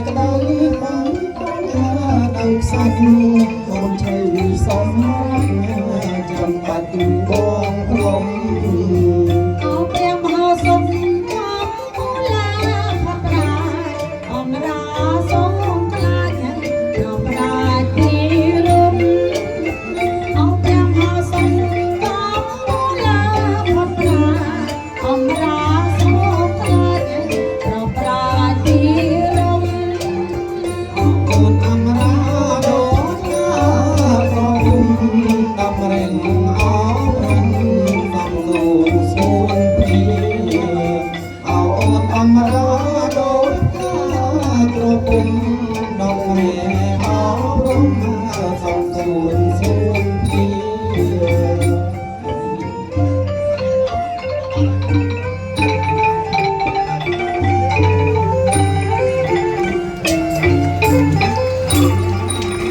ក្តៅបងដល់សាច់កូនជ័យសំចាំបាច់បងព្រមអោព្រះមហាសុខកំពូលាផតរាអមរាសូមខ្លាចដល់ប្រាជ្ញរំអោព្រះមហាសុខកំពូលាផតរាអមរាសូមខ្លាចដល់ប្រាជ្ញរំអូនអមរាដូនណាប្រគុំដំរែងអរំសំលូនសួនពីអូនអមរាដូនណាប្រគុំដំរែងអរំសំលូនសួន